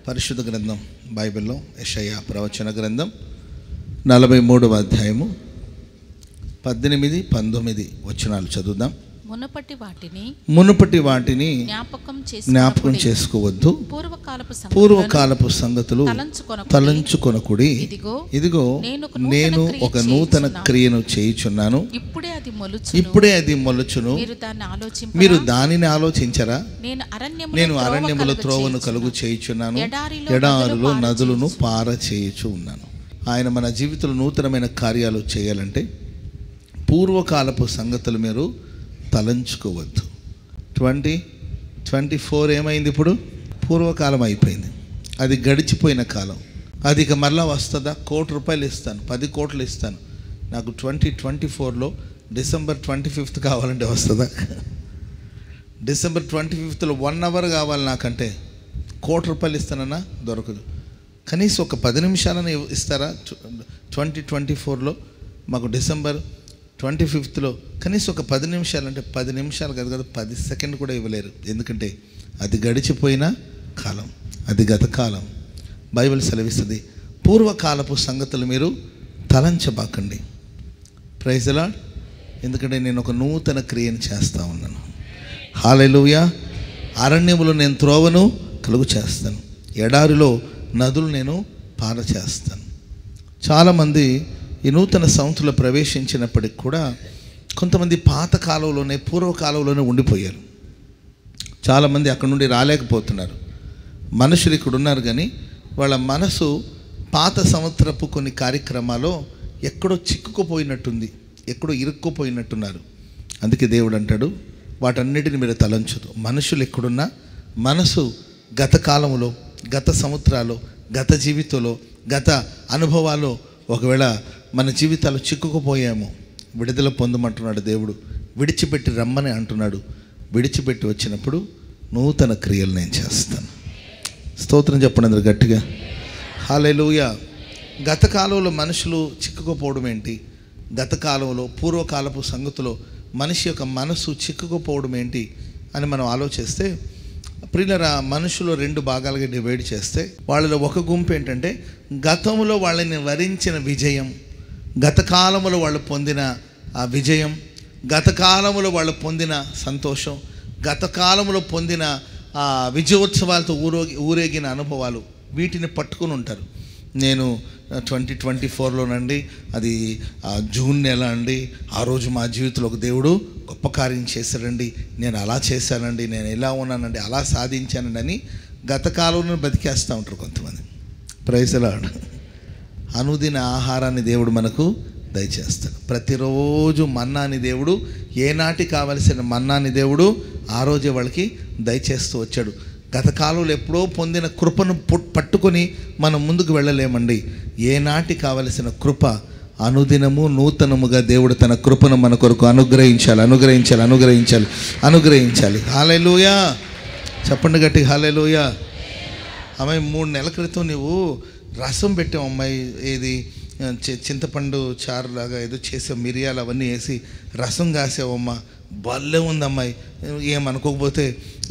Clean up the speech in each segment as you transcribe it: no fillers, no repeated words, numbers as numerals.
పరిశుద్ధ గ్రంథం బైబిల్లో యెషయా ప్రవచన గ్రంథం 43వ అధ్యాయము 18, 19 వచనాలు చదువుదాం. మునుపటి వాటిని జ్ఞాపకం చేసుకోవద్దు, పూర్వకాలపు సంగతులు తలంచుకొనకుడి. ఇదిగో నేను ఒక నూతన క్రియను చేయుచున్నాను, ఇప్పుడే అది మొలుచును, మీరు దానిని ఆలోచించరా? నేను అరణ్యముల త్రోవను కలుగు చేయుచున్నాను, ఎడారులో నదులను పార చేయుచు ఉన్నాను. ఆయన మన జీవితంలో నూతనమైన కార్యాలు చేయాలంటే పూర్వకాలపు సంగతులు మీరు తలంచుకోవద్దు. 2024 ఏమైంది? ఇప్పుడు పూర్వకాలం అయిపోయింది. అది గడిచిపోయిన కాలం. అది ఇక మరలా వస్తుందా? ₹1,00,00,000 ఇస్తాను, 10 కోట్లు ఇస్తాను, నాకు 2024లో డిసెంబర్ 25 కావాలంటే వస్తుందా? డిసెంబర్ 25లో 1 అవర్ కావాలి నాకంటే ₹1,00,00,000 ఇస్తానన్నా దొరకదు. కనీసం ఒక 10 నిమిషాలని ఇస్తారా? 2024లో మాకు డిసెంబర్ 25లో కనీసం ఒక 10 నిమిషాలంటే 10 నిమిషాలు కాదు కదా, 10 సెకండ్లు కూడా ఇవ్వలేరు. ఎందుకంటే అది గడిచిపోయిన కాలం, అది గత కాలం. బైబిల్ సెలవిస్తుంది, పూర్వకాలపు సంగతులు మీరు తలంచబాకండి. Praise the lord. ఎందుకంటే నేను ఒక నూతన క్రియను చేస్తూ ఉన్నాను. హల్లెలూయా. అరణ్యములో నేను త్రోవను కలుగు చేస్తాను, ఎడారిలో నదులు నేను పార చేస్తాను. చాలామంది ఈ నూతన సంవత్సరంలో ప్రవేశించినప్పటికి కూడా కొంతమంది పాత కాలంలోనే, పూర్వకాలంలోనే ఉండిపోయారు. చాలామంది అక్కడ నుండి రాలేకపోతున్నారు. మనుషులు ఇక్కడ ఉన్నారు కానీ వాళ్ళ మనసు పాత సంవత్సరపు కొన్ని కార్యక్రమాల్లో ఎక్కడో చిక్కుకుపోయినట్టుంది, ఎక్కడో ఇరుక్కుపోయినట్టున్నారు. అందుకే దేవుడు అంటాడు, వాటన్నిటిని మీరు తలంచదు. మనుషులు ఎక్కడున్నా మనసు గత కాలంలో, గత సంవత్సరాలు, గత జీవితంలో, గత అనుభవాలు ఒకవేళ మన జీవితాలు చిక్కుకుపోయాము, విడుదల పొందమంటున్నాడు దేవుడు. విడిచిపెట్టి రమ్మని అంటున్నాడు. విడిచిపెట్టి వచ్చినప్పుడు నూతన క్రియలు నేను చేస్తాను. స్తోత్రం చెప్పండి అందరూ గట్టిగా. హల్లెలూయా. గత కాలంలో మనుషులు చిక్కుకుపోవడం ఏంటి? గత కాలంలో పూర్వకాలపు సంగతిలో మనిషి యొక్క మనసు చిక్కుకుపోవడం ఏంటి అని మనం ఆలోచిస్తే, ప్రియులరా, మనుషులు 2 భాగాలుగా డివైడ్ చేస్తే వాళ్ళలో ఒక గుంపు ఏంటంటే గతంలో వాళ్ళని వరించిన విజయం, గత కాలంలో వాళ్ళు పొందిన ఆ విజయం, గత కాలంలో వాళ్ళు పొందిన సంతోషం, గత కాలంలో పొందిన ఆ విజయోత్సవాలతో ఊరేగిన అనుభవాలు, వీటిని పట్టుకుని ఉంటారు. నేను 2024లోనండి, అది జూన్ నెల అండి, ఆ రోజు మా జీవితంలో ఒక దేవుడు గొప్ప కార్యం చేశాడండి, నేను అలా చేశానండి, నేను ఎలా ఉన్నానండి, అలా సాధించానండి అని గత కాలంలో బతికేస్తూ ఉంటారు కొంతమంది. Praise the Lord. అనుదిన ఆహారాన్ని దేవుడు మనకు దయచేస్తాడు. ప్రతిరోజు మన్నాని దేవుడు, ఏనాటి కావలసిన మన్నాని దేవుడు ఆ రోజే వాళ్ళకి దయచేస్తూ వచ్చాడు. గత కాలంలో ఎప్పుడో పొందిన కృపను పట్టుకొని మనం ముందుకు వెళ్ళలేమండి. ఏనాటి కావలసిన కృప అనుదినము నూతనముగా దేవుడు తన కృపను మన కొరకు అనుగ్రహించాలి. హల్లెలూయా. చెప్పండి గట్టి, హల్లెలూయా. అమ్మాయి 3 నెలల క్రితం నువ్వు రసం పెట్టావు అమ్మాయి, ఏది చింతపండు చారు లాగా ఏదో చేసావు, మిరియాలు అవన్నీ వేసి రసం కాసావమ్మా, భలే ఉంది అమ్మాయి. ఏమనుకోకపోతే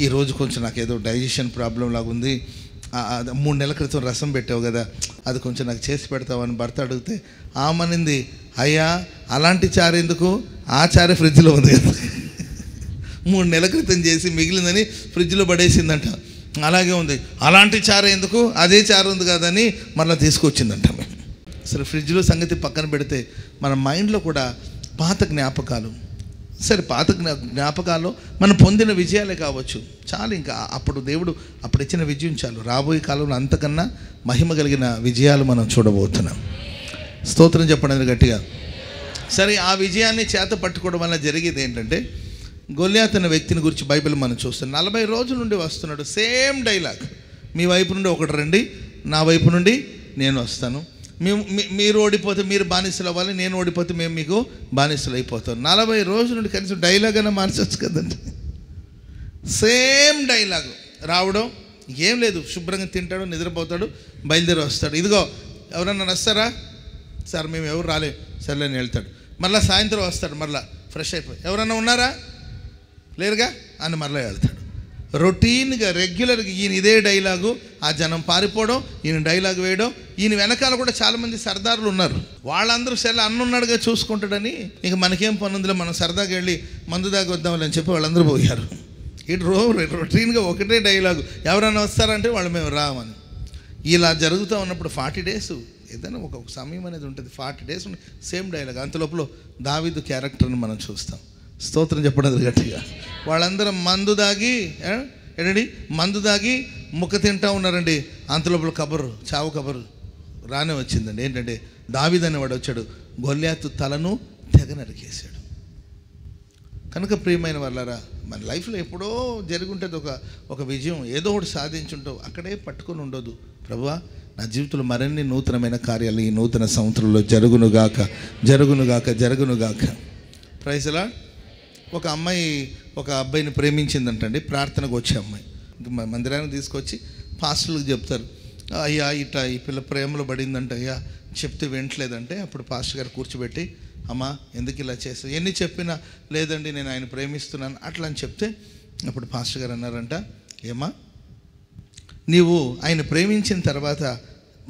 ఈరోజు కొంచెం నాకు ఏదో డైజెషన్ ప్రాబ్లం లాగా ఉంది, 3 నెలల క్రితం రసం పెట్టావు కదా, అది కొంచెం నాకు చేసి పెడతావని భర్త అడిగితే ఆమనింది, అయ్యా అలాంటి చారు ఎందుకు, ఆ చారే ఫ్రిడ్జ్లో ఉంది కదా, 3 నెలల క్రితం చేసి మిగిలిందని ఫ్రిడ్జ్లో పడేసిందంట. అలాగే ఉంది, అలాంటి చారు ఎందుకు, అదే చారు ఉంది కదని మళ్ళీ తీసుకొచ్చిందంట. సరే, ఫ్రిడ్జ్లో సంగతి పక్కన పెడితే మన మైండ్లో కూడా పాత జ్ఞాపకాలు, సరే పాత జ్ఞాపకాల్లో మనం పొందిన విజయాలే కావచ్చు, చాలు. ఇంకా అప్పుడు దేవుడు అప్పుడు ఇచ్చిన విజయం చాలు. రాబోయే కాలంలో అంతకన్నా మహిమ కలిగిన విజయాలు మనం చూడబోతున్నాం. స్తోత్రం చెప్పండి గట్టిగా. సరే, ఆ విజయాన్ని చేత పట్టుకోవడం వల్ల జరిగేది ఏంటంటే, గొల్యాతు అనే వ్యక్తిని గురించి బైబిల్ మనం చూస్తాం. 40 రోజుల నుండి వస్తున్నాడు, సేమ్ డైలాగ్. మీ వైపు నుండి ఒకటి రండి, నా వైపు నుండి నేను వస్తాను. మీరు ఓడిపోతే మీరు బానిసలు అవ్వాలి, నేను ఓడిపోతే మేము మీకు బానిసలు అయిపోతాం. 40 రోజుల నుండి కనీసం డైలాగ్ అయినా మార్చవచ్చు కదండి. సేమ్ డైలాగ్ రావడం, ఏం లేదు, శుభ్రంగా తింటాడు, నిద్రపోతాడు, బయలుదేరి వస్తాడు. ఇదిగో ఎవరన్నా వస్తారా సార్, మేము ఎవరు రాలేదు, సర్లేని వెళ్తాడు. మళ్ళీ సాయంత్రం వస్తాడు, మళ్ళీ ఫ్రెష్ అయిపోయి, ఎవరన్నా ఉన్నారా, లేరుగా అని మళ్ళీ వెళ్తాడు. రొటీన్గా రెగ్యులర్గా ఈయన ఇదే డైలాగు, ఆ జనం పారిపోవడం, ఈయన డైలాగ్ వేయడం. ఈయన వెనకాల కూడా చాలామంది సర్దారులు ఉన్నారు. వాళ్ళందరూ సరే అన్నున్నాడుగా చూసుకుంటాడని ఇక మనకేం పనుందిలో మనం సరదాగా వెళ్ళి మందు దాకా వద్దామని చెప్పి వాళ్ళందరూ పోయారు. ఇటు రొటీన్గా ఒకటే డైలాగు, ఎవరైనా వస్తారంటే వాళ్ళు మేము రామని. ఇలా జరుగుతూ ఉన్నప్పుడు 40 days ఏదైనా ఒక సమయం అనేది ఉంటుంది. 40 days సేమ్ డైలాగ్. అంతలోపల దావీదు క్యారెక్టర్ని మనం చూస్తాం. స్తోత్రం చెప్పడం గట్టిగా. వాళ్ళందరూ మందు దాగి ముక్క తింటూ ఉన్నారండి. అంతలోపల చావు కబరు రానే వచ్చిందండి. ఏంటంటే దావీదు అనేవాడు వచ్చాడు, గొల్యాతు తలను తెగ నరికేశాడు. కనుక ప్రియమైన వాళ్ళారా, మన లైఫ్లో ఎప్పుడో జరిగి ఉంటుంది ఒక విజయం, ఏదో ఒకటి సాధించుంటావు, అక్కడే పట్టుకొని ఉండదు. ప్రభువా, నా జీవితంలో మరిన్ని నూతనమైన కార్యాలు ఈ నూతన సంవత్సరంలో జరుగునుగాక. Praise lord. ఒక అమ్మాయి ఒక అబ్బాయిని ప్రేమించిందంటండి. ప్రార్థనకు వచ్చే అమ్మాయి మందిరానికి తీసుకొచ్చి పాస్టర్లకు చెప్తారు, అయ్యా ఇట్లా ఈ పిల్ల ప్రేమలో పడిందంట అయ్యా, చెప్తే వింటలేదంటే అప్పుడు పాస్టర్ గారు కూర్చోబెట్టి, అమ్మా ఎందుకు ఇలా చేస్తావు, ఎన్ని చెప్పినా లేదండి నేను ఆయన ప్రేమిస్తున్నాను అట్లా అని చెప్తే అప్పుడు పాస్టర్ గారు అన్నారంట, ఏమా నీవు ఆయన ప్రేమించిన తర్వాత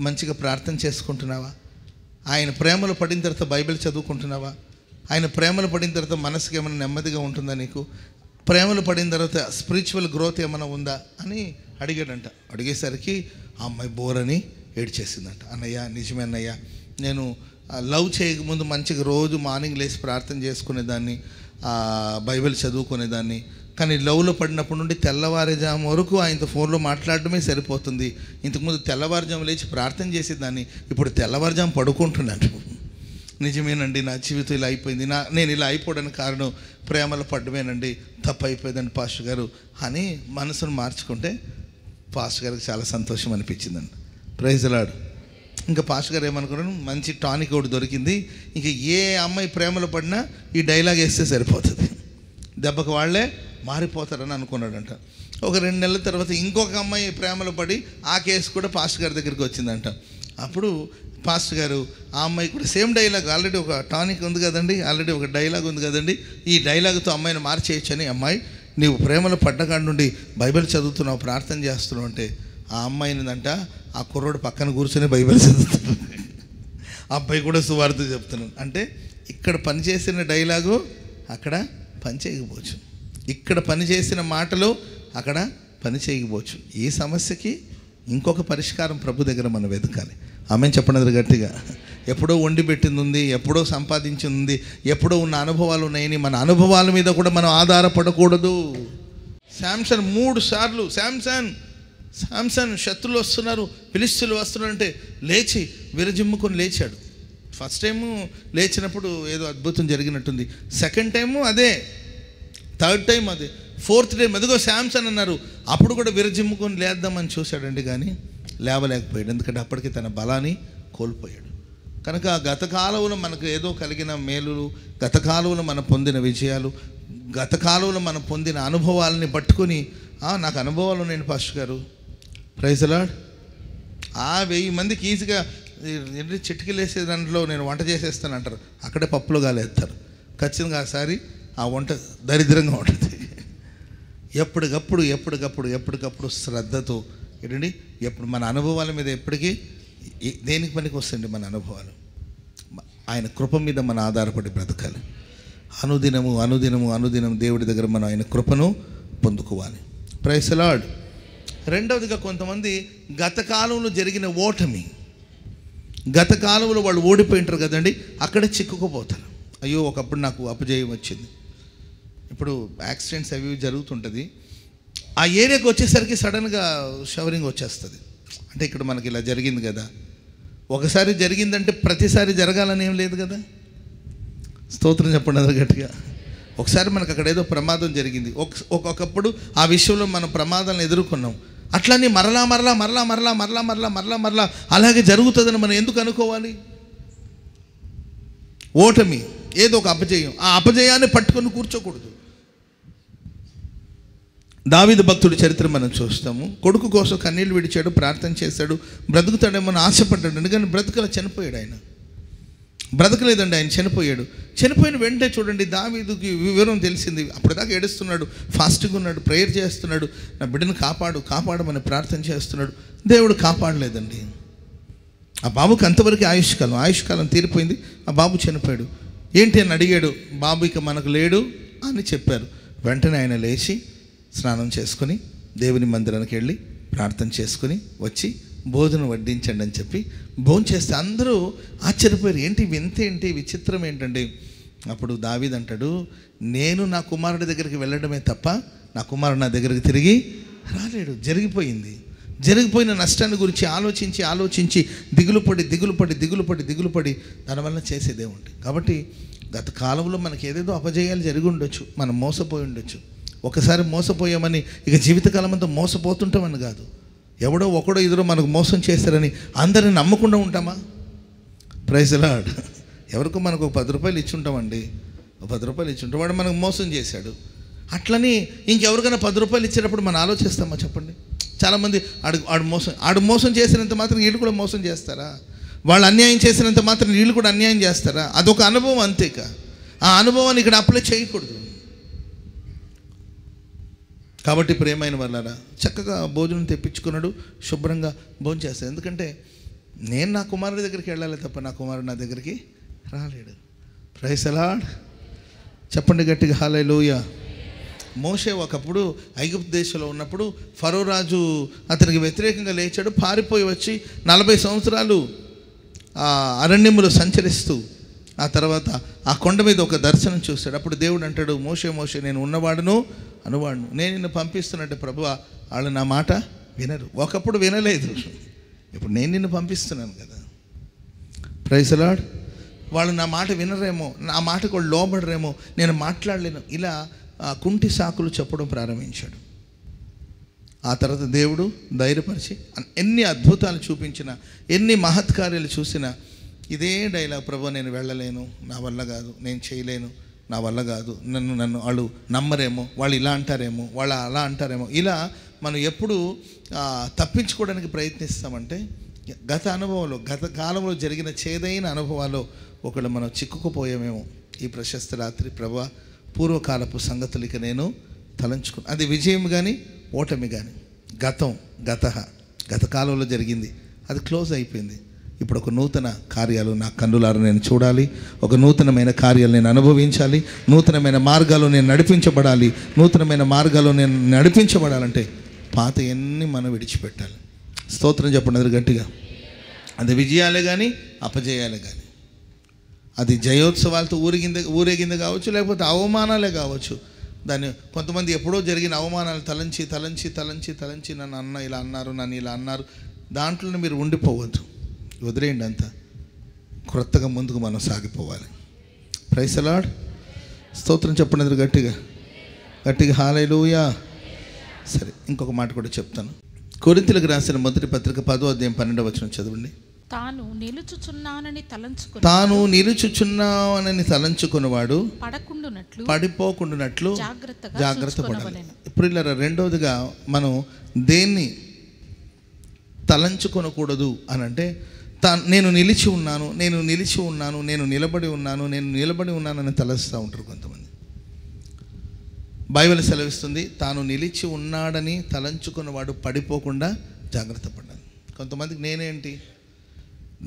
మంచిగా ప్రార్థన చేసుకుంటున్నావా? ఆయన ప్రేమలో పడిన తర్వాత బైబిల్ చదువుకుంటున్నావా? ఆయన ప్రేమలో పడిన తర్వాత మనసుకి ఏమైనా నెమ్మదిగా ఉంటుందా? నీకు ప్రేమలో పడిన తర్వాత స్పిరిచువల్ గ్రోత్ ఏమైనా ఉందా అని అడిగాడంట. అడిగేసరికి ఆ అమ్మాయి బోరని ఏడ్చేసిందంట. అన్నయ్య నిజమే అన్నయ్య, నేను లవ్ చేయకముందు మంచిగా రోజు మార్నింగ్ లేచి ప్రార్థన చేసుకునేదాన్ని, బైబిల్ చదువుకునేదాన్ని. కానీ లవ్లో పడినప్పటి నుండి తెల్లవారుజాము వరకు ఆయనతో ఫోన్లో మాట్లాడడమే సరిపోతుంది. ఇంతకుముందు తెల్లవారుజాము లేచి ప్రార్థన చేసేదాన్ని, ఇప్పుడు తెల్లవారుజాము పడుకుంటున్నాను. నిజమేనండి, నా జీవితం ఇలా అయిపోయింది, నేను ఇలా అయిపోవడానికి కారణం ప్రేమలో పడ్డమేనండి, తప్పు అయిపోయిందండి పాస్టర్ గారు అని మనసును మార్చుకుంటే పాస్టర్ గారికి చాలా సంతోషం అనిపించిందండి. Praise lord. ఇంకా పాస్టర్ గారు ఏమనుకున్నాను, మంచి టానిక్ ఒకటి దొరికింది, ఇంక ఏ అమ్మాయి ప్రేమలో పడినా ఈ డైలాగ్ వేస్తే సరిపోతుంది, దెబ్బకు వాళ్ళే మారిపోతారని అనుకున్నాడంట. ఒక 2 నెలల తర్వాత ఇంకొక అమ్మాయి ప్రేమలో పడి ఆ కేసు కూడా పాస్టర్ గారి దగ్గరికి వచ్చిందంట. అప్పుడు పాస్టర్ గారు ఆ అమ్మాయి కూడా సేమ్ డైలాగ్, ఆల్రెడీ ఒక టానిక్ ఉంది కదండి, ఆల్రెడీ ఒక డైలాగ్ ఉంది కదండి, ఈ డైలాగ్తో అమ్మాయిని మార్చేయచ్చని, అమ్మాయి నీవు ప్రేమలో పడ్డకాడ నుండి బైబిల్ చదువుతున్నావు, ప్రార్థన చేస్తున్నావు అంటే ఆ అమ్మాయినిదంట ఆ కుర్రోడు పక్కన కూర్చొని బైబిల్ చదువుతున్నాడు. ఆ అబ్బాయి కూడా సువార్త చెప్తున్నాను. అంటే ఇక్కడ పనిచేసిన డైలాగు అక్కడ పని చేయకపోవచ్చు, ఇక్కడ పనిచేసిన మాటలు అక్కడ పని చేయకపోవచ్చు. ఈ సమస్యకి ఇంకొక పరిష్కారం ప్రభు దగ్గర మనం వెతకాలి. ఆమె చెప్పినది గట్టిగా. ఎప్పుడో వండి పెట్టింది ఉంది, ఎప్పుడో సంపాదించింది ఉంది, ఎప్పుడో ఉన్న అనుభవాలు ఉన్నాయని మన అనుభవాల మీద కూడా మనం ఆధారపడకూడదు. శాంసన్ 3 సార్లు శాంసన్ శత్రులు వస్తున్నారు, ఫిలిష్తీయులు వస్తున్నారంటే లేచి విరజిమ్ముకొని లేచాడు. ఫస్ట్ టైము లేచినప్పుడు ఏదో అద్భుతం జరిగినట్టుంది, సెకండ్ టైము అదే, థర్డ్ టైం అదే, ఫోర్త్ టైం అదిగో శాంసన్ అన్నారు. అప్పుడు కూడా విరజిమ్ముకొని లేద్దామని చూశాడండి, కానీ లేవలేకపోయాడు. ఎందుకంటే అప్పటికి తన బలాన్ని కోల్పోయాడు. కనుక గత కాలంలో మనకు ఏదో కలిగిన మేలులు, గత కాలంలో మనం పొందిన విజయాలు, గత కాలంలో మనం పొందిన అనుభవాలని పట్టుకొని నాకు అనుభవాలు ఉన్నాయండి పాస్టర్ గారు, ప్రైజ్ లార్డ్, 1000 మందికి ఈజీగా చిటికలేసే దాంట్లో నేను వంట చేసేస్తాను అంటారు, అక్కడే పప్పులో గాలేస్తారు. ఖచ్చితంగా ఆసారి ఆ వంట దరిద్రంగా ఉంటుంది. ఎప్పటికప్పుడు శ్రద్ధతో ఏంటండి, ఎప్పుడు మన అనుభవాల మీద ఎప్పటికీ దేనికి పనికి వస్తుంది మన అనుభవాలు, ఆయన కృప మీద మనం ఆధారపడి బ్రతకాలి. అనుదినము దేవుడి దగ్గర మనం ఆయన కృపను పొందుకోవాలి. Praise Lord. రెండవదిగా కొంతమంది గత కాలంలో జరిగిన ఓటమి, గత కాలంలో వాళ్ళు ఓడిపోయింటారు కదండి, అక్కడే చిక్కుకుపోతారు. అయ్యో ఒకప్పుడు నాకు అపజయం వచ్చింది, ఇప్పుడు యాక్సిడెంట్స్ అవి జరుగుతుంటుంది, ఆ ఏరియాకి వచ్చేసరికి సడన్గా షవరింగ్ వచ్చేస్తుంది. అంటే ఇక్కడ మనకి ఇలా జరిగింది కదా, ఒకసారి జరిగిందంటే ప్రతిసారి జరగాలని ఏం లేదు కదా. స్తోత్రం చెప్పండి గట్టిగా. ఒకసారి మనకు అక్కడ ఏదో ప్రమాదం జరిగింది, ఒక్కొక్కప్పుడు ఆ విషయంలో మనం ప్రమాదాలను ఎదుర్కొన్నాం, అట్లనే మరలా అలాగే జరుగుతుందని మనం ఎందుకు అనుకోవాలి? ఓటమి, ఏదో ఒక అపజయం, ఆ అపజయాన్ని పట్టుకొని కూర్చోకూడదు. దావీదు భక్తుడి చరిత్ర మనం చూస్తాము. కొడుకు కోసం కన్నీళ్ళు విడిచాడు, ప్రార్థన చేశాడు, బ్రతుకుతాడేమో ఆశపడ్డాడు, కానీ బ్రతుకలా చనిపోయాడు ఆయన. బ్రతకలేదండి, ఆయన చనిపోయాడు. చనిపోయిన వెంటనే చూడండి దావీదుకి వివరం తెలిసింది. అప్పటిదాకా ఏడుస్తున్నాడు, ఫాస్టింగ్ ఉన్నాడు, ప్రేయర్ చేస్తున్నాడు, నా బిడ్డను కాపాడమని ప్రార్థన చేస్తున్నాడు. దేవుడు కాపాడలేదండి. ఆ బాబుకి అంతవరకు ఆయుష్కాలం తీరిపోయింది. ఆ బాబు చనిపోయాడు. ఏంటి అని అడిగాడు. బాబు ఇక మనకు లేడు అని చెప్పారు. వెంటనే ఆయన లేచి స్నానం చేసుకొని దేవుని మందిరానికి వెళ్ళి ప్రార్థన చేసుకుని వచ్చి భోజనం వడ్డించండి అని చెప్పి భోజనం చేస్తే అందరూ ఆశ్చర్యపోయారు. ఏంటి వింత, ఏంటి విచిత్రం ఏంటండి? అప్పుడు దావీదు అంటాడు, నేను నా కుమారుడి దగ్గరికి వెళ్ళడమే తప్ప నా కుమారుడు నా దగ్గరికి తిరిగి రాలేడు. జరిగిపోయిన నష్టాన్ని గురించి ఆలోచించి దిగులు పడి దానివల్ల చేసేదే ఉంది. కాబట్టి గత కాలంలో మనకి ఏదేదో అపజయాలు జరిగి ఉండొచ్చు, మనం మోసపోయి ఉండొచ్చు. ఒకసారి మోసపోయామని ఇక జీవితకాలం అంతా మోసపోతుంటామని కాదు. ఎవడో ఒకడో ఇద్దరో మనకు మోసం చేస్తారని అందరిని నమ్మకుండా ఉంటామా? Praise the Lord. ఎవరికో మనకు ఒక 10 రూపాయలు ఇచ్చి ఉంటామండి, ఒక 10 రూపాయలు ఇచ్చి ఉంటాం, వాడు మనకు మోసం చేశాడు. అట్లని ఇంకెవరికైనా 10 రూపాయలు ఇచ్చేటప్పుడు మనం ఆలోచిస్తామా చెప్పండి? చాలామంది ఆడు మోసం చేసినంత మాత్రం వీళ్ళు కూడా మోసం చేస్తారా? వాళ్ళు అన్యాయం చేసినంత మాత్రం వీళ్ళు కూడా అన్యాయం చేస్తారా? అదొక అనుభవం అంతేక. ఆ అనుభవాన్ని ఇక్కడ అప్లై చేయకూడదు. కాబట్టి ప్రియమైన వాళ్ళారా, చక్కగా భోజనం తెప్పించుకున్నాడు, శుభ్రంగా భోజనం చేస్తాడు. ఎందుకంటే నేను నా కుమారుడి దగ్గరికి వెళ్ళాలి తప్ప నా కుమారుడు నా దగ్గరికి రాలేడు. Praise the Lord. చెప్పండి గట్టిగా హల్లెలూయా. మోషే ఒకప్పుడు ఐగుప్తు దేశంలో ఉన్నప్పుడు ఫరో రాజు అతనికి వ్యతిరేకంగా లేచాడు. పారిపోయి వచ్చి 40 సంవత్సరాలు అరణ్యములో సంచరిస్తూ ఆ తర్వాత ఆ కొండ మీద ఒక దర్శనం చూశాడు. అప్పుడు దేవుడు అంటాడు, మోషే నేను ఉన్నవాడును అనువాడును, నేను నిన్ను పంపిస్తున్నట్టు ప్రభువా, వాళ్ళు నా మాట వినరు. ఒకప్పుడు వినలేదు, ఇప్పుడు నేను నిన్ను పంపిస్తున్నాను కదా. Praise the Lord. వాళ్ళు నా మాట వినరేమో, నా మాటకు వాళ్ళు లోబడరేమో, నేను మాట్లాడలేను, ఇలా కుంటి సాకులు చెప్పడం ప్రారంభించాడు. ఆ తర్వాత దేవుడు ధైర్యపరిచి ఎన్ని అద్భుతాలు చూపించినా, ఎన్ని మహత్కార్యాలు చూసినా ఇదే డైలాగ్, ప్రభు నేను వెళ్ళలేను, నా వల్ల కాదు, నేను చేయలేను, నా వల్ల కాదు, నన్ను వాళ్ళు నమ్మరేమో, వాళ్ళు ఇలా అంటారేమో, వాళ్ళు అలా అంటారేమో, ఇలా మనం ఎప్పుడు తప్పించుకోవడానికి ప్రయత్నిస్తామంటే గత కాలంలో జరిగిన చేదైన అనుభవాల్లో ఒకళ్ళు మనం చిక్కుకుపోయామేమో. ఈ ప్రశస్త రాత్రి ప్రభువా, పూర్వకాలపు సంగతులకి నేను తలంచుకున్నాను. అది విజయం కానీ ఓటమి కానీ, గత కాలంలో జరిగింది, అది క్లోజ్ అయిపోయింది. ఇప్పుడు ఒక నూతన కార్యాలు నా కన్నులారా నేను చూడాలి, ఒక నూతనమైన కార్యాలు నేను అనుభవించాలి, నూతనమైన మార్గాలు నేను నడిపించబడాలంటే పాత ఎన్ని మనం విడిచిపెట్టాలి. స్తోత్రం చెప్పండి అది గట్టిగా. అది విజయాలే కానీ అపజయాలే కానీ, అది జయోత్సవాలతో ఊరేగింది కావచ్చు, లేకపోతే అవమానాలే కావచ్చు. దాన్ని కొంతమంది ఎప్పుడో జరిగిన అవమానాలు తలంచి నన్ను ఇలా అన్నారు, నన్ను ఇలా అన్నారు, దాంట్లోనే మీరు ఉండిపోవద్దు, వదిలేయండి. అంతా క్రొత్తగా ముందుకు మనం సాగిపోవాలి. Praise the lord. స్తోత్రం చెప్పండి గట్టిగా హల్లెలూయా. సరే, ఇంకొక మాట కూడా చెప్తాను. కొరింథీయులకు రాసిన మొదటి పత్రిక 10వ అధ్యాయం 12వ వచనం చదవండి. తాను నిలుచుచున్నానని తలంచుకున్నవాడు పడిపోకుండానట్లు జాగ్రత్త పడాలి. ఇప్పుడు ఇలా రెండవదిగా మనం దేన్ని తలంచుకొనకూడదు అని అంటే, నేను నిలిచి ఉన్నాను, నేను నిలబడి ఉన్నానని తలస్తూ ఉంటారు కొంతమంది. బైబిల్ సెలవిస్తుంది, తాను నిలిచి ఉన్నాడని తలంచుకున్నవాడు పడిపోకుండా జాగ్రత్త పడాలి. కొంతమందికి నేనేంటి,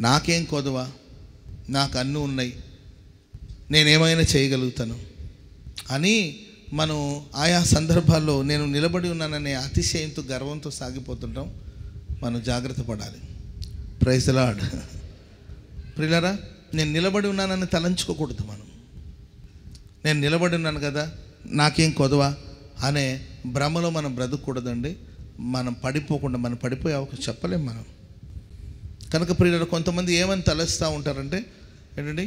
నాకేం కొదవా, నాకు అన్నీ ఉన్నాయి, నేనేమైనా చేయగలుగుతాను అని మనం ఆయా సందర్భాల్లో నేను నిలబడి ఉన్నాననే అతిశయంతో గర్వంతో సాగిపోతుంటాం. మనం జాగ్రత్త పడాలి. Praise the Lord. ప్రియులారా, నేను నిలబడి ఉన్నానని తలంచుకోకూడదు. నేను నిలబడి ఉన్నాను కదా, నాకేం కొదవా అనే భ్రమలో మనం బ్రతకూడదండి. మనం పడిపోయే అవకాశం చెప్పలేం మనం. కనుక ప్రియులారా, కొంతమంది ఏమని తలస్తూ ఉంటారంటే, ఏంటండి,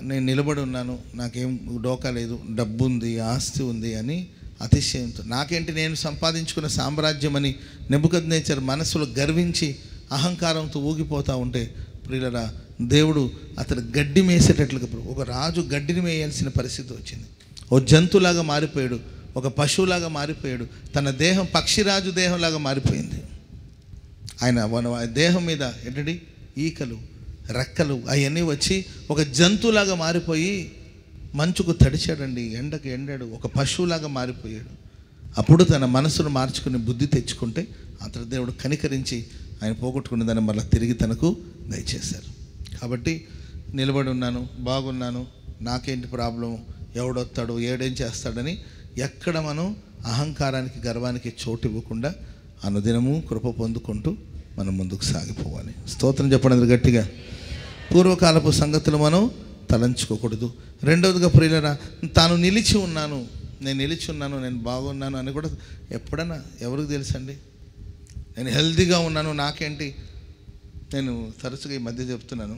నేను నిలబడి ఉన్నాను, నాకేం డోకా లేదు, డబ్బు ఉంది, ఆస్తి ఉంది అని అతిశయంతో, నాకేంటి నేను సంపాదించుకున్న సామ్రాజ్యం అని నెబుకద్నెజర్ మనసులో గర్వించి అహంకారంతో ఊగిపోతూ ఉంటే, ప్రియులారా, దేవుడు అతను గడ్డి మేసేటట్లుగా, ఒక రాజు గడ్డిని మేయాల్సిన పరిస్థితి వచ్చింది. ఓ జంతువులాగా మారిపోయాడు, ఒక పశువులాగా మారిపోయాడు, తన దేహం పక్షిరాజు దేహంలాగా మారిపోయింది. ఆయన దేహం మీద ఏంటండి ఈకలు, రెక్కలు అవన్నీ వచ్చి ఒక జంతువులాగా మారిపోయి మంచుకు తడిచాడండి, ఎండకు ఎండాడు, ఒక పశువులాగా మారిపోయాడు. అప్పుడు తన మనసును మార్చుకుని బుద్ధి తెచ్చుకుంటే అతడు దేవుడు కనికరించి ఆయన పోగొట్టుకున్న దాన్ని మళ్ళీ తిరిగి తనకు దయచేశారు. కాబట్టి నిలబడి ఉన్నాను, బాగున్నాను, నాకేంటి ప్రాబ్లం, ఎవడొస్తాడు, ఏడేం చేస్తాడని ఎక్కడ మనం అహంకారానికి గర్వానికి చోటు ఇవ్వకుండా అనుదినము కృప పొందుకుంటూ మనం ముందుకు సాగిపోవాలి. స్తోత్రం చెప్పండి గట్టిగా. పూర్వకాలపు సంగతులు మనం తలంచుకోకూడదు. రెండవదిగా ప్రియులారా, తాను నిలిచి ఉన్నాను, నేను నిలిచి ఉన్నాను, నేను బాగున్నాను అని కూడా ఎప్పుడన్నా ఎవరికి తెలుసండి? నేను హెల్తీగా ఉన్నాను, నాకేంటి? నేను తరచుగా ఈ మధ్య చెప్తున్నాను,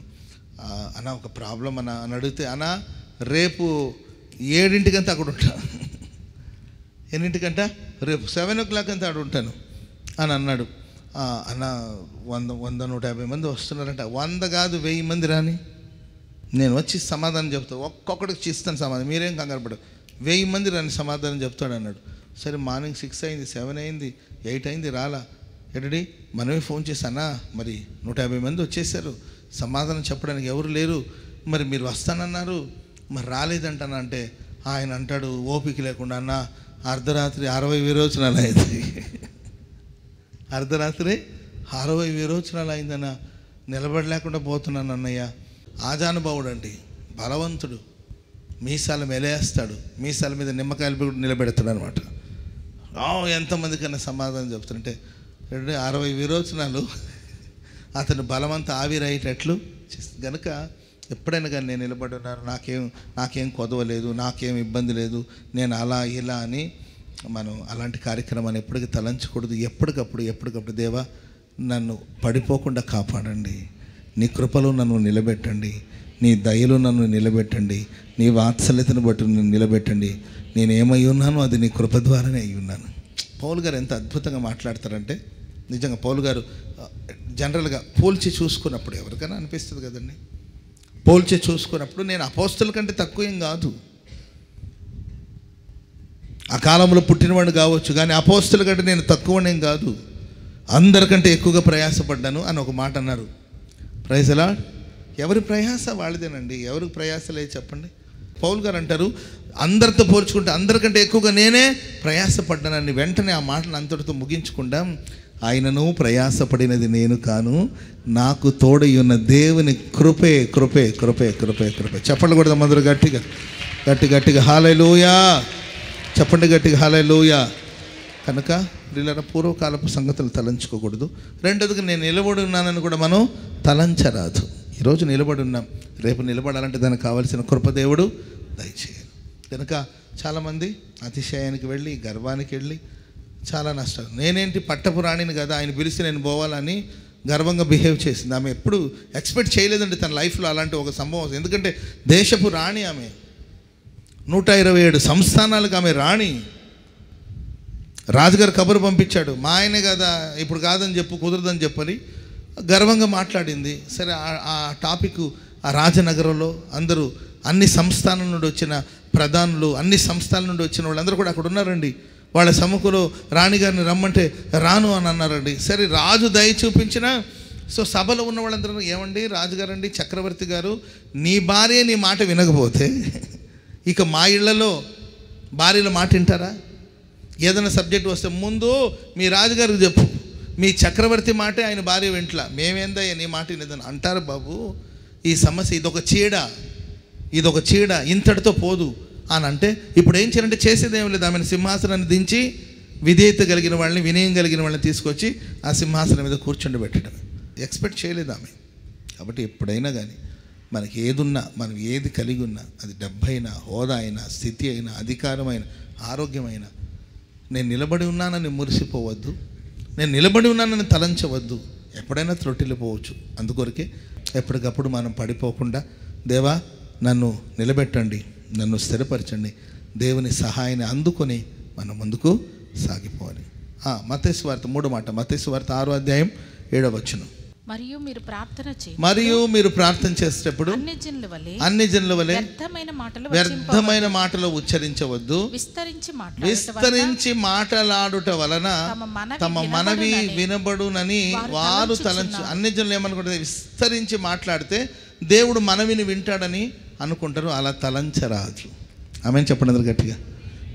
అన్న ఒక ప్రాబ్లం అన్న అని అడిగితే, అన్న రేపు 7 అక్కడ ఉంటాను, 8 రేపు 7 o'clock అంతా అక్కడ ఉంటాను అని అన్నాడు. అన్న 100-150 మంది వస్తున్నారంట. 100 కాదు 1000 మంది రాని, నేను వచ్చి సమాధానం చెప్తాను, ఒక్కొక్కడికి ఇస్తాను సమాధానం, మీరేం కంగారు పడదు, 1000 మంది రాని సమాధానం చెప్తాడు అన్నాడు. సరే, మార్నింగ్ 6 అయింది, 7 అయింది, 8 అయింది, రాలా. ఎడడి మనమే ఫోన్ చేశానా, మరి 150 మంది వచ్చేసారు, సమాధానం చెప్పడానికి ఎవరు లేరు, మరి మీరు వస్తానన్నారు, మరి రాలేదంటానా అంటే ఆయన అంటాడు ఓపిక లేకుండా, అన్న అర్ధరాత్రి 60 విరోచనాలు అయింది, అర్ధరాత్రి 60 విరోచనాలు అయిందన్న, నిలబడలేకుండా పోతున్నాను అన్నయ్య. ఆజానుభావుడు అండి, బలవంతుడు, మీసాలు మెలేస్తాడు, మీసాల మీద నిమ్మకాయలు కూడా నిలబెడతాడు అనమాట. ఎంతమంది కన్నా సమాధానం చెప్తుంటే 60 విరోచనాలు అతను బలవంత ఆవిరయ్యేటట్లు గనుక ఎప్పుడైనా కానీ నేను నిలబడి ఉన్నాను, నాకేం కొదవలేదు, నాకేం ఇబ్బంది లేదు, నేను అలా ఇలా అని మనం అలాంటి కార్యక్రమాన్ని ఎప్పటికీ తలంచకూడదు. ఎప్పటికప్పుడు దేవా నన్ను పడిపోకుండా కాపాడండి, నీ కృపలో నన్ను నిలబెట్టండి, నీ దయలో నన్ను నిలబెట్టండి, నీ వాత్సల్యతను బట్టి నన్ను నిలబెట్టండి, నేను ఏమై ఉన్నానో అది నీ కృప ద్వారానే అయి ఉన్నాను. పౌలు గారు ఎంత అద్భుతంగా మాట్లాడతారంటే, నిజంగా పౌలు గారు జనరల్గా పోల్చి చూసుకున్నప్పుడు ఎవరికైనా అనిపిస్తుంది కదండి, పోల్చి చూసుకున్నప్పుడు నేను అపోస్తల కంటే తక్కువ ఏం కాదు, ఆ కాలంలో పుట్టినవాడు కావచ్చు, కానీ అపోస్తల కంటే నేను తక్కువనేం కాదు, అందరికంటే ఎక్కువగా ప్రయాసపడ్డాను అని ఒక మాట అన్నారు. Praise Lord. ఎవరి ప్రయాస వాళ్ళదేనండి, ఎవరికి ప్రయాస లేదు చెప్పండి. పౌలు గారు అంటారు, అందరితో పోల్చుకుంటే అందరికంటే ఎక్కువగా నేనే ప్రయాసపడ్డానని. వెంటనే ఆ మాటను అంతటితో ముగించుకుంటాం. ఆయనను ప్రయాసపడినది నేను కాను, నాకు తోడై ఉన్న దేవుని కృపే కృపే కృపే కృపే కృపే. చెప్పండి కూడా అందరూ గట్టిగా హల్లెలూయా చెప్పండి, గట్టిగా హల్లెలూయా. కనుక వీళ్ళ పూర్వకాలపు సంగతులు తలంచుకోకూడదు. రెండోదిగా నేను నిలబడి ఉన్నానని కూడా మనం తలంచరాదు. ఈరోజు నిలబడి ఉన్నాం, రేపు నిలబడాలంటే దానికి కావాల్సిన కృపదేవుడు దయచేయాలి. కనుక చాలామంది అతిశయానికి వెళ్ళి, గర్వానికి వెళ్ళి చాలా నష్టాలు. నేనేంటి పట్టపు రాణిని కదా, ఆయన పిలిస్తే నేను పోవాలని గర్వంగా బిహేవ్ చేసింది. ఆమె ఎప్పుడు ఎక్స్పెక్ట్ చేయలేదండి తన లైఫ్లో అలాంటి ఒక సంభవం. ఎందుకంటే దేశపు రాణి ఆమె, 127 సంస్థానాలకు ఆమె రాణి. రాజుగారు కబురు పంపించాడు, మా ఆయనే కదా, ఇప్పుడు కాదని చెప్పు, కుదరదని చెప్పని గర్వంగా మాట్లాడింది. సరే, ఆ టాపిక్ ఆ రాజనగరంలో అందరూ అన్ని సంస్థానాల నుండి వచ్చిన ప్రధానులు, అన్ని సంస్థల నుండి వచ్చిన వాళ్ళందరూ కూడా అక్కడ ఉన్నారండి. వాళ్ళ సముఖంలో రాణిగారిని రమ్మంటే రాను అని అన్నారండి. సరే, రాజు దయ చూపించిన సభలో ఉన్న వాళ్ళందరూ, ఏమండి రాజుగారండి, చక్రవర్తి గారు, నీ భార్య నీ మాట వినకపోతే ఇక మా ఇళ్లలో భార్యల మాట వింటారా? ఏదైనా సబ్జెక్ట్ వస్తే ముందు మీ రాజుగారికి చెప్పు, మీ చక్రవర్తి మాటే ఆయన భార్య వింట్లా, మేమేందయ్యా నీ మాట వినేదని అంటారు. బాబు, ఈ సమస్య ఇదొక చీడ, ఇంతటితో పోదు అని అంటే ఇప్పుడు ఏం చేయాలంటే చేసేదేం లేదు, ఆమెను సింహాసనాన్ని దించి విధేయత కలిగిన వాళ్ళని, వినయం కలిగిన వాళ్ళని తీసుకొచ్చి ఆ సింహాసనం మీద కూర్చుండబెట్టడం. ఎక్స్పెక్ట్ చేయలేదు ఆమె. కాబట్టి ఎప్పుడైనా కానీ మనకి ఏదున్నా, మనం ఏది కలిగి ఉన్నా, అది డబ్బైనా, హోదా అయినా, స్థితి అయినా, అధికారమైన, ఆరోగ్యమైన, నేను నిలబడి ఉన్నానని మురిసిపోవద్దు, నేను నిలబడి ఉన్నానని తలంచవద్దు. ఎప్పుడైనా త్రొట్టిల్లిపోవచ్చు. అందుకొరకే ఎప్పటికప్పుడు మనం పడిపోకుండా, దేవా నన్ను నిలబెట్టండి, నన్ను స్థిరపరచండి, దేవుని సహాయాన్ని అందుకొని మనం ముందుకు సాగిపోవాలి. మత్తయి సువార్త 3 మాట, మత్తయి సువార్త 6వ అధ్యాయం 7వ వచనం. మరియు మీరు ప్రార్థన చేసేటప్పుడు అన్ని జనుల వలె వ్యర్థమైన మాటలు ఉచ్చరించవద్దు. విస్తరించి మాటలాడుట వలన తమ మనవి వినబడునని వారు తలంచు. అన్ని జనులు ఏమనుకుంటారు? విస్తరించి మాట్లాడితే దేవుడు మనవిని వింటాడని అనుకుంటారు. అలా తలంచరాజు. ఆమెను చెప్పండి అందరు గట్టిగా.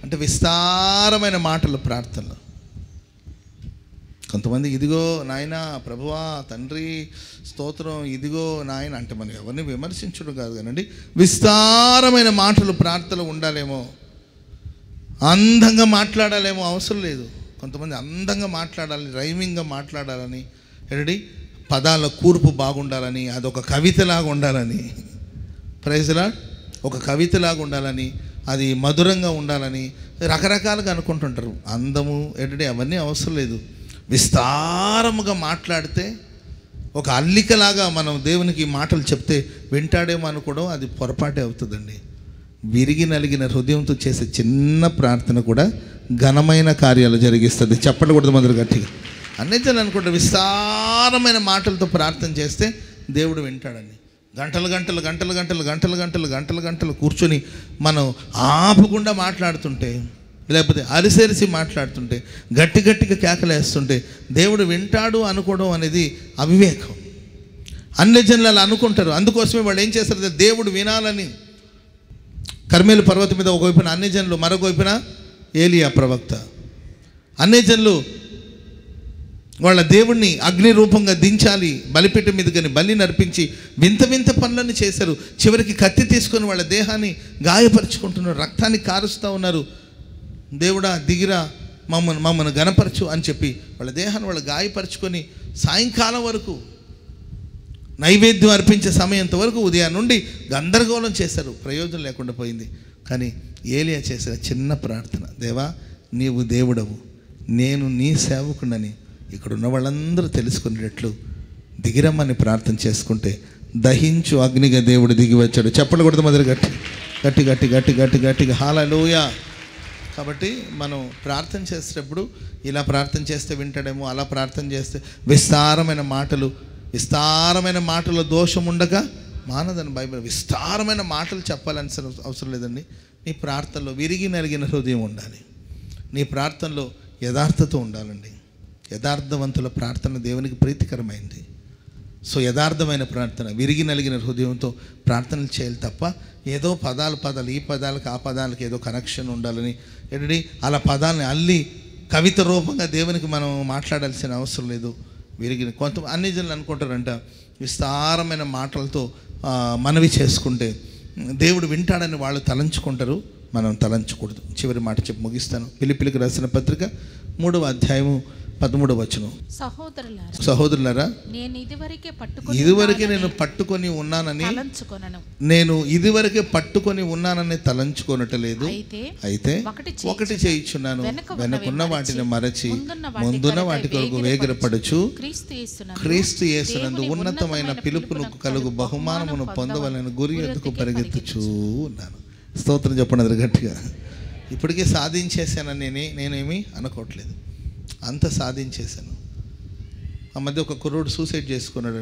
అంటే విస్తారమైన మాటలు ప్రార్థనలు. కొంతమంది ఇదిగో నాయన ప్రభువా తండ్రి స్తోత్రం, ఇదిగో నాయన అంటే మనం ఎవరిని విమర్శించడం కాదు కానండి, విస్తారమైన మాటలు ప్రార్థనలు ఉండాలేమో, అందంగా మాట్లాడాలేమో అవసరం లేదు. కొంతమంది అందంగా మాట్లాడాలి, రైమింగ్గా మాట్లాడాలని, ఏంటి పదాల కూర్పు బాగుండాలని, అదొక కవితలాగా ఉండాలని, ప్రైజ్లా ఒక కవితలాగా ఉండాలని, అది మధురంగా ఉండాలని రకరకాలుగా అనుకుంటుంటారు. అందము ఏంటంటే అవన్నీ అవసరం లేదు. విస్తారముగా మాట్లాడితే ఒక అల్లికలాగా మనం దేవునికి మాటలు చెప్తే వింటాడేమో అనుకోవడం అది పొరపాటే అవుతుందండి. విరిగి నలిగిన హృదయంతో చేసే చిన్న ప్రార్థన కూడా ఘనమైన కార్యాలు జరిగిస్తుంది. చెప్పకూడదు మొదలు గట్టిగా. అన్నీ జనం అనుకుంటే విస్తారమైన మాటలతో ప్రార్థన చేస్తే దేవుడు వింటాడని. గంటలు కూర్చొని మనం ఆపకుండా మాట్లాడుతుంటే, లేకపోతే అరిసెరిసి మాట్లాడుతుంటే, గట్టిగా కేకలేస్తుంటే దేవుడు వింటాడు అనుకోవడం అనేది అవివేకం. అన్ని జనులు అనుకుంటారు. అందుకోసమే వాళ్ళు ఏం చేస్తారు? దేవుడు వినాలని కర్మేలు పర్వతం మీద ఒకవైపున అన్ని జనులు, మరొక వైపున ఏలియా ప్రవక్త. అన్ని జనులు వాళ్ళ దేవుణ్ణి అగ్ని రూపంగా దించాలి, బలిపీఠం మీద కానీ బలి నర్పించి వింత పనులను చేశారు. చివరికి కత్తి తీసుకొని వాళ్ళ దేహాన్ని గాయపరుచుకుంటున్నారు, రక్తాన్ని కారుస్తూ ఉన్నారు. దేవుడా దిగిరా, మమ్మల్ని గణపరచు అని చెప్పి వాళ్ళ దేహాన్ని వాళ్ళు గాయపరుచుకొని సాయంకాలం వరకు నైవేద్యం అర్పించే సమయంత వరకు ఉదయం నుండి గందరగోళం చేశారు. ప్రయోజనం లేకుండా పోయింది. కానీ ఏలియా చేసిన చిన్న ప్రార్థన, దేవా నీవు దేవుడవు, నేను నీ సేవకుడని ఇక్కడ ఉన్న వాళ్ళందరూ తెలుసుకునేటట్లు దిగిరమ్మని ప్రార్థన చేసుకుంటే దహించు అగ్నిగా దేవుడు దిగి వచ్చాడు. చెప్పలు కొడుతూ మొదలు గట్టిగా హల్లెలూయా. కాబట్టి మనం ప్రార్థన చేసేటప్పుడు ఇలా ప్రార్థన చేస్తే వింటాడేమో, అలా ప్రార్థన చేస్తే విస్తారమైన మాటలు దోషం ఉండగా మానదని బైబిల్. విస్తారమైన మాటలు చెప్పాలని అవసరం లేదండి. నీ ప్రార్థనలో విరిగి నలిగిన హృదయం ఉండాలి. నీ ప్రార్థనలో యథార్థత ఉండాలండి. యథార్థవంతుల ప్రార్థన దేవునికి ప్రీతికరమైంది. సో యథార్థమైన ప్రార్థన, విరిగి నలిగిన హృదయంతో ప్రార్థనలు చేయాలి తప్ప ఏదో పదాలు ఈ పదాలకు ఆ పదాలకు ఏదో కనెక్షన్ ఉండాలని ఏంటంటే అలా పదాలని అల్లి కవిత రూపంగా దేవునికి మనం మాట్లాడాల్సిన అవసరం లేదు. విరిగిన అన్ని జనులు అనుకుంటారంట విస్తారమైన మాటలతో మనవి చేసుకుంటే దేవుడు వింటాడని వాళ్ళు తలంచుకుంటారు. మనం తలంచకూడదు. చివరి మాట చెప్పి ముగిస్తాను. ఫిలిప్పీయులకు రాసిన పత్రిక 3వ అధ్యాయము 13వ వచనం. సహోదరులారా, ఇదివరకే నేను పట్టుకొని ఉన్నానని తలంచుకొనట్లేదు. అయితే ఒకటి చేయుచున్నాను, వెనకున్న వాటిని మరచి ముందున్న వాటి కొరకు వేగిరపడుచు క్రీస్తు యేసునందు ఉన్నతమైన పిలుపును కలుగు బహుమానమును పొందవలని గురి ఎద్దుకు పరిగెత్తుచూ ఉన్నాను. స్తోత్రం చెప్పండి అది గట్టిగా. ఇప్పటికే సాధించేసానని నేనేమీ అనుకోవట్లేదు, అంత సాధించేశాను. ఆ మధ్య ఒక కుర్రోడు సూసైడ్ చేసుకున్నాడు.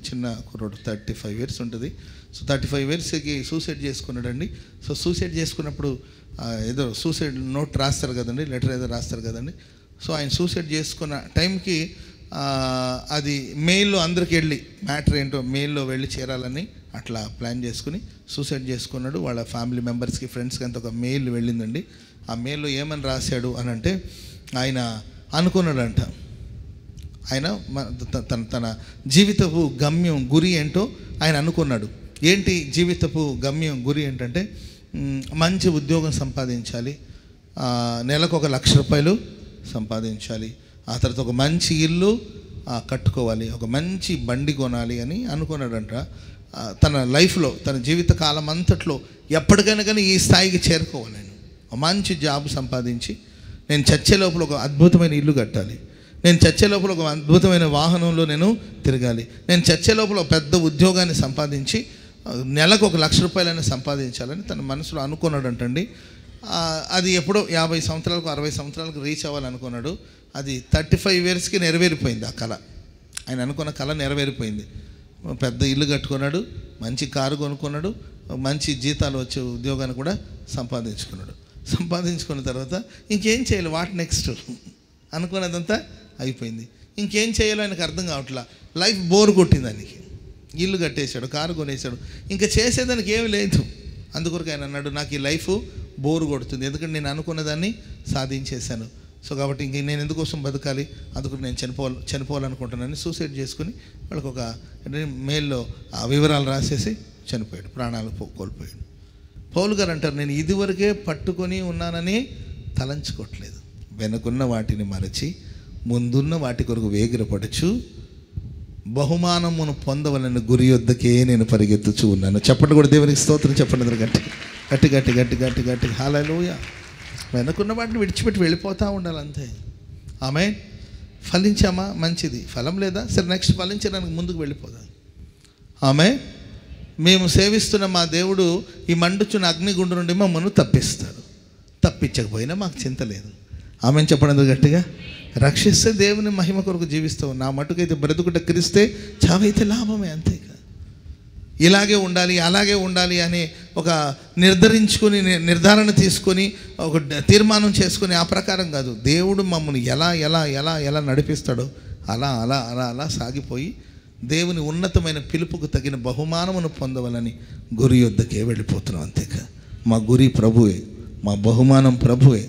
చిన్న కుర్రోడు, 35 years ఉంటుంది. సో 35 yearsకి సూసైడ్ చేసుకున్నాడండి. సో సూసైడ్ చేసుకున్నప్పుడు ఏదో సూసైడ్ నోట్ రాస్తారు కదండి, లెటర్ ఏదో రాస్తారు కదండి. సో ఆయన సూసైడ్ చేసుకున్న టైంకి అది మెయిల్లో అందరికి వెళ్ళి మ్యాటర్ ఏంటో మెయిల్లో వెళ్ళి చేరాలని అట్లా ప్లాన్ చేసుకుని సూసైడ్ చేసుకున్నాడు. వాళ్ళ ఫ్యామిలీ మెంబర్స్కి, ఫ్రెండ్స్కి అంత ఒక మెయిల్ వెళ్ళిందండి. ఆ మెయిల్లో ఏమని రాశాడు అని అంటే, ఆయన అనుకున్నాడంట, ఆయన తన జీవితపు గమ్యం గురి ఏంటో ఆయన అనుకున్నాడు. ఏంటి జీవితపు గమ్యం గురి ఏంటంటే, మంచి ఉద్యోగం సంపాదించాలి, నెలకు 1 లక్ష రూపాయలు సంపాదించాలి, ఆ తర్వాత ఒక మంచి ఇల్లు కట్టుకోవాలి, ఒక మంచి బండి కొనాలి అని అనుకున్నాడంట. తన లైఫ్లో, తన జీవిత కాలం అంతట్లో ఎప్పటికైనా కానీ ఈ స్థాయికి చేరుకోవాలి, నేను మంచి జాబ్ సంపాదించి నేను చచ్చే లోపల ఒక అద్భుతమైన ఇల్లు కట్టాలి, నేను చచ్చే లోపల ఒక అద్భుతమైన వాహనంలో నేను తిరగాలి, నేను చచ్చే లోపల ఒక పెద్ద ఉద్యోగాన్ని సంపాదించి నెలకు 1 లక్ష రూపాయలైనా సంపాదించాలని తన మనసులో అనుకున్నాడంటండి. అది ఎప్పుడో 50 సంవత్సరాలకు 60 సంవత్సరాలకు రీచ్ అవ్వాలనుకున్నాడు. అది 35 yearsకి నెరవేరిపోయింది ఆ కళ. ఆయన అనుకున్న కళ నెరవేరిపోయింది. పెద్ద ఇల్లు కట్టుకున్నాడు, మంచి కారు కొనుక్కున్నాడు, మంచి జీతాలు వచ్చే ఉద్యోగాన్ని కూడా సంపాదించుకున్నాడు. సంపాదించుకున్న తర్వాత ఇంకేం చేయాలి, వాట్ నెక్స్ట్ అనుకున్నదంతా అయిపోయింది. ఇంకేం చేయాలో ఆయనకు అర్థం కావట్లా. లైఫ్ బోర్ కొట్టింది ఆయనకి. ఇల్లు కట్టేశాడు, కారు కొనేసాడు, ఇంకా చేసేదానికి ఏమి లేదు. అందుకొరకు ఆయన అన్నాడు, నాకు ఈ లైఫ్ బోరు కొడుతుంది, ఎందుకంటే నేను అనుకున్న దాన్ని సాధించేశాను. సో కాబట్టి ఇంక నేను ఎందుకోసం బతకాలి, అందుకు నేను చనిపోవాలనుకుంటున్నాను. సూసైడ్ చేసుకుని వాళ్ళకి ఒక మెయిల్లో ఆ వివరాలు రాసేసి చనిపోయాడు, ప్రాణాలు కోల్పోయాడు. పౌలు గారు అంటారు, నేను ఇదివరకే పట్టుకొని ఉన్నానని తలంచుకోవట్లేదు, వెనుకున్న వాటిని మరచి ముందున్న వాటి కొరకు వేగిరపడచ్చు, బహుమానమును పొందవలని గురి యొద్దకే నేను పరిగెత్తుచూ ఉన్నాను. చెప్పండి కూడా దేవునికి స్తోత్రం చెప్పండి. గట్టి గట్టి గట్టి గట్టి గట్టి గట్టి హల్లెలూయా. వెనుకున్న వాటిని విడిచిపెట్టి వెళ్ళిపోతూ ఉండాలి అంతే. ఆమె ఫలించామా మంచిది, ఫలం లేదా సరే నెక్స్ట్ ఫలించడానికి ముందుకు వెళ్ళిపోదాం. ఆమె మేము సేవిస్తున్న మా దేవుడు ఈ మండుచున్న అగ్నిగుండు నుండి మమ్మల్ని తప్పిస్తాడు. తప్పించకపోయినా మాకు చింత లేదు. ఆమె చెప్పడం గట్టిగా. రక్షిస్తే దేవుని మహిమ కొరకు జీవిస్తావు. నా మటుకైతే బ్రతుకుట క్రీస్తే, చావైతే లాభమే, అంతే. ఇలాగే ఉండాలి అలాగే ఉండాలి అని ఒక నిర్ధారణ తీసుకొని ఒక తీర్మానం చేసుకొని ఆ ప్రకారం కాదు. దేవుడు మమ్మల్ని ఎలా ఎలా ఎలా ఎలా నడిపిస్తాడో అలా అలా అలా అలా సాగిపోయి దేవుని ఉన్నతమైన పిలుపుకు తగిన బహుమానమును పొందవాలని గురి యొద్దకే వెళ్ళిపోతున్నాం, అంతేకా. మా గురి ప్రభువే, మా బహుమానం ప్రభువే,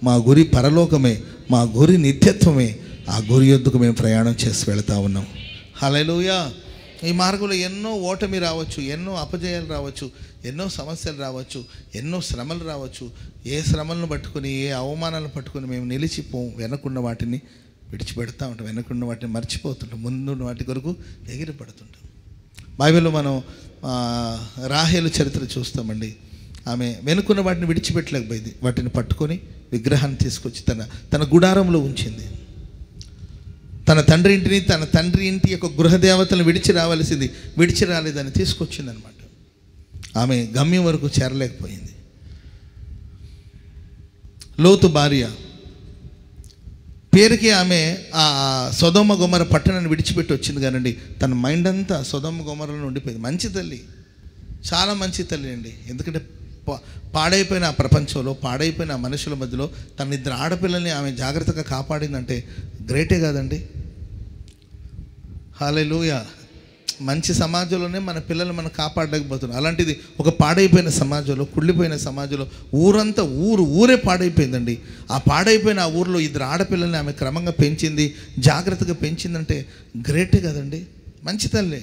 మా గురి పరలోకమే, మా గురి నిత్యత్వమే. ఆ గురి యొద్దకు మేము ప్రయాణం చేసి వెళతా ఉన్నాం. హల్లెలూయా. ఈ మార్గంలో ఎన్నో ఓటమి రావచ్చు, ఎన్నో అపజయాలు రావచ్చు, ఎన్నో సమస్యలు రావచ్చు, ఎన్నో శ్రమలు రావచ్చు. ఏ శ్రమలను పట్టుకుని, ఏ అవమానాలను పట్టుకుని మేము నిలిచిపోం. వెనకున్న వాటిని విడిచిపెడతా ఉంటాం, వెనకున్న వాటిని మర్చిపోతుంటాం, ముందున్న వాటి కొరకు ఎగిరిపడుతుంటాం. బైబిల్లో మనం రాహేలు చరిత్ర చూస్తామండి. ఆమె వెనుకున్న వాటిని విడిచిపెట్టలేకపోయింది. వాటిని పట్టుకొని విగ్రహాన్ని తీసుకొచ్చి తన గుడారంలో ఉంచింది. తన తండ్రి ఇంటిని, తన తండ్రి ఇంటి యొక్క గృహదేవతలను విడిచి రాలేదని తీసుకొచ్చింది అనమాట. ఆమె గమ్యం వరకు చేరలేకపోయింది. లోతు భార్య పేరుకి ఆమె ఆ సొదొమ గొమొర పట్టణాన్ని విడిచిపెట్టి వచ్చింది కానండి, తన మైండ్ అంతా సొదొమ గొమొరలో ఉండిపోయింది. మంచి తల్లి, చాలా మంచి తల్లి అండి. ఎందుకంటే పాడైపోయిన ఆ ప్రపంచంలో, పాడైపోయిన ఆ మనుషుల మధ్యలో తన ఇద్దరు ఆడపిల్లల్ని ఆమె జాగ్రత్తగా కాపాడిందంటే గ్రేటే కాదండి. హల్లెలూయా. మంచి సమాజంలోనే మన పిల్లలు మనం కాపాడలేకపోతున్నాం. అలాంటిది ఒక పాడైపోయిన సమాజంలో, కుళ్ళిపోయిన సమాజంలో ఊరంతా ఊరే పాడైపోయిందండి. ఆ పాడైపోయిన ఆ ఊరిలో ఇద్దరు ఆడపిల్లల్ని ఆమె క్రమంగా పెంచింది, జాగ్రత్తగా పెంచిందంటే గ్రేటే కదండి. మంచి తల్లి.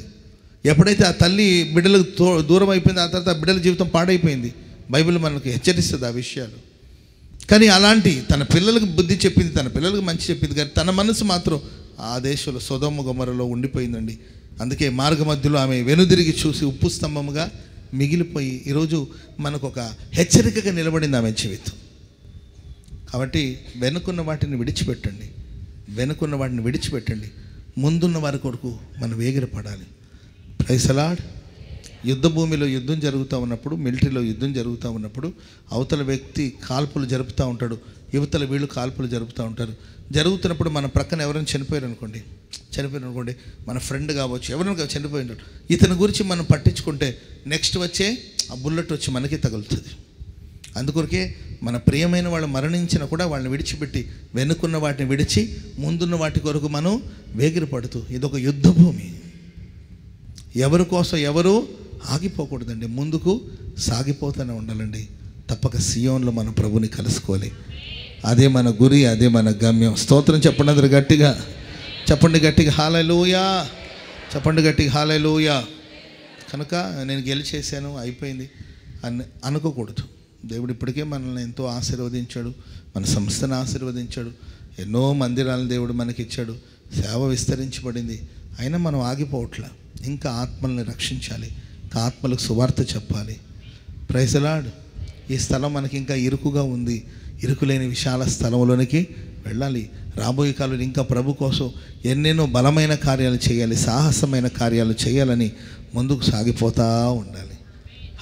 ఎప్పుడైతే ఆ తల్లి బిడ్డలకు దూరం అయిపోయింది, ఆ తర్వాత ఆ బిడ్డల జీవితం పాడైపోయింది. బైబిల్ మనకు హెచ్చరిస్తుంది ఆ విషయాలు. కానీ అలాంటి తన పిల్లలకు బుద్ధి చెప్పింది, తన పిల్లలకు మంచి చెప్పింది, కానీ తన మనసు మాత్రం ఆ దేశంలో సొదొమ గొమొరలో ఉండిపోయిందండి. అందుకే మార్గ మధ్యలో ఆమె వెనుదిరిగి చూసి ఉప్పు స్తంభముగా మిగిలిపోయి ఈరోజు మనకు ఒక హెచ్చరికగా నిలబడింది ఆమె జీవితం. కాబట్టి వెనుకున్న వాటిని విడిచిపెట్టండి, వెనుకున్న వాటిని విడిచిపెట్టండి. ముందున్న వారి కొరకు మనం వేగిరపడాలి. Praise the lord. యుద్ధ భూమిలో యుద్ధం జరుగుతూ ఉన్నప్పుడు, మిలిటరీలో యుద్ధం జరుగుతూ ఉన్నప్పుడు అవతల వ్యక్తి కాల్పులు జరుపుతూ ఉంటాడు, యువతల వీళ్ళు కాల్పులు జరుపుతూ ఉంటారు. జరుగుతున్నప్పుడు మన ప్రక్కన ఎవరైనా చనిపోయారు అనుకోండి, మన ఫ్రెండ్ కావచ్చు, ఎవరైనా చనిపోయి ఉంటాడు, ఇతని గురించి మనం పట్టించుకుంటే నెక్స్ట్ వచ్చే ఆ బుల్లెట్ వచ్చి మనకి తగులుతుంది. అందుకొరకే మన ప్రియమైన వాళ్ళు మరణించినా కూడా వాళ్ళని విడిచిపెట్టి వెనుకున్న వాటిని విడిచి ముందున్న వాటి కొరకు మనం వేగిరపడుతూ, ఇదొక యుద్ధ భూమి. ఎవరి కోసం ఎవరు ఆగిపోకూడదండి, ముందుకు సాగిపోతూనే ఉండాలండి. తప్పక సియోన్లో మన ప్రభుని కలుసుకోవాలి. అదే మన గురి, అదే మన గమ్యం. స్తోత్రం చెప్పండి అందరు గట్టిగా. చెప్పండి గట్టిగా హల్లెలూయా. చెప్పండి గట్టిగా హల్లెలూయా. కనుక నేను గెలిచేసాను అయిపోయింది అని అనుకోకూడదు. దేవుడు ఇప్పటికే మనల్ని ఎంతో ఆశీర్వదించాడు, మన సంస్థను ఆశీర్వదించాడు, ఎన్నో మందిరాలను దేవుడు మనకిచ్చాడు, సేవ విస్తరించబడింది. అయినా మనం ఆగిపోవట్లా. ఇంకా ఆత్మల్ని రక్షించాలి, ఇంకా ఆత్మలకు సువార్త చెప్పాలి. Praise the Lord. ఈ స్థలం మనకి ఇంకా ఇరుకుగా ఉంది, ఇరుకులేని విశాల స్థలంలోనికి వెళ్ళాలి. రాబోయే కాలంలో ఇంకా ప్రభు కోసం ఎన్నెన్నో బలమైన కార్యాలు చేయాలి, సాహసమైన కార్యాలు చేయాలని ముందుకు సాగిపోతూ ఉండాలి.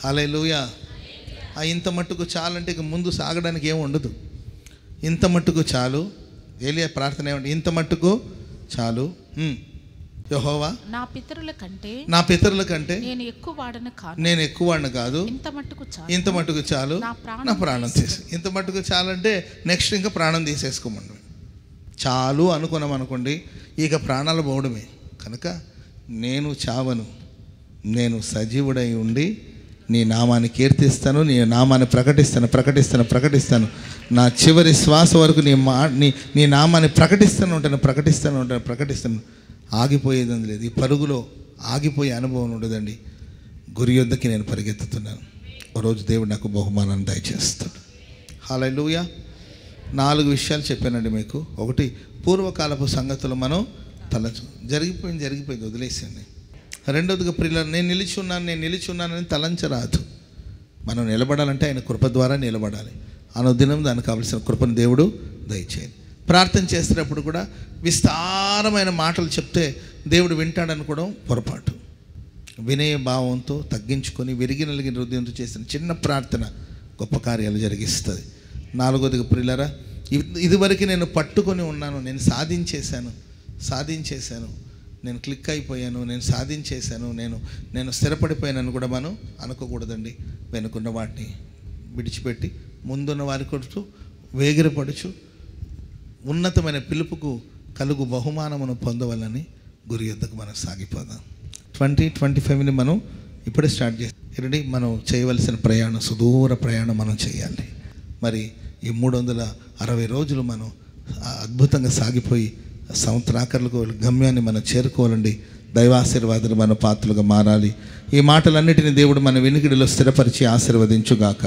హల్లెలూయా. ఇంత మట్టుకు చాలంటే ఇక ముందు సాగడానికి ఏమి ఉండదు. ఇంత మట్టుకు చాలు. ఏలియా ప్రార్థన ఏమంటే ఇంత మట్టుకు చాలు. యెహోవా నా పితరుల కంటే నేను ఎక్కువ వాడను కాదు, ఇంత మట్టుకు చాలు నా ప్రాణం తీసి. ఇంత మట్టుకు చాలు అంటే నెక్స్ట్ ఇంకా ప్రాణం తీసేసుకోమండి. చాలు అనుకున్నాం అనుకోండి, ఇక ప్రాణాలు పోవడమే. కనుక నేను చావను, నేను సజీవుడై ఉండి నీ నామాన్ని కీర్తిస్తాను, నీ నామాన్ని ప్రకటిస్తాను. నా చివరి శ్వాస వరకు నీ నామాన్ని ప్రకటిస్తాను. ఆగిపోయేది లేదు. ఈ పరుగులో ఆగిపోయే అనుభవం ఉండదండి. గురి యొద్దకి నేను పరిగెత్తుతున్నాను. ఒకరోజు దేవుడు నాకు బహుమానాన్ని దయచేస్తాడు. హల్లెలూయా. 4 విషయాలు చెప్పానండి మీకు. ఒకటి, పూర్వకాలపు సంగతులు మనం జరిగిపోయింది వదిలేసండి. రెండవదిగా ప్రియులారా, నేను నిలిచి ఉన్నానని తలంచరాదు. మనం నిలబడాలంటే ఆయన కృప ద్వారా నిలబడాలి. అనుదినం దానికి కావలసిన కృపను దేవుడు దయచేయండి. ప్రార్థన చేసేటప్పుడు కూడా విస్తారమైన మాటలు చెప్తే దేవుడు వింటాడనుకోవడం పొరపాటు. వినయ భావంతో తగ్గించుకొని విరిగి నలిగిన హృదయంతో చేసిన చిన్న ప్రార్థన గొప్ప కార్యాలు జరిగిస్తుంది. 4వదిగా ప్రియులారా, ఇదివరకు నేను పట్టుకొని ఉన్నాను, నేను సాధించేశాను, నేను క్లిక్ అయిపోయాను, నేను సాధించేశాను, నేను స్థిరపడిపోయానని కూడా మనం అనుకోకూడదండి. వెనుకున్న వాటిని విడిచిపెట్టి ముందున్న వారి కొడుతూ వేగిరపడుచు ఉన్నతమైన పిలుపుకు కలుగు బహుమానమును పొందవాలని గురి యొద్దకు మనం సాగిపోదాం. 2025ని మనం ఇప్పుడే స్టార్ట్ చేసి మనం చేయవలసిన ప్రయాణం, సుదూర ప్రయాణం మనం చేయాలి. మరి ఈ 360 రోజులు మనం అద్భుతంగా సాగిపోయి సంవత్సరాకర్లకు గమ్యాన్ని మనం చేరుకోవాలండి. దైవాశీర్వాదాలు మన పాత్రలుగా మారాలి. ఈ మాటలన్నిటిని దేవుడు మన వినికిడిలో స్థిరపరిచి ఆశీర్వదించుగాక.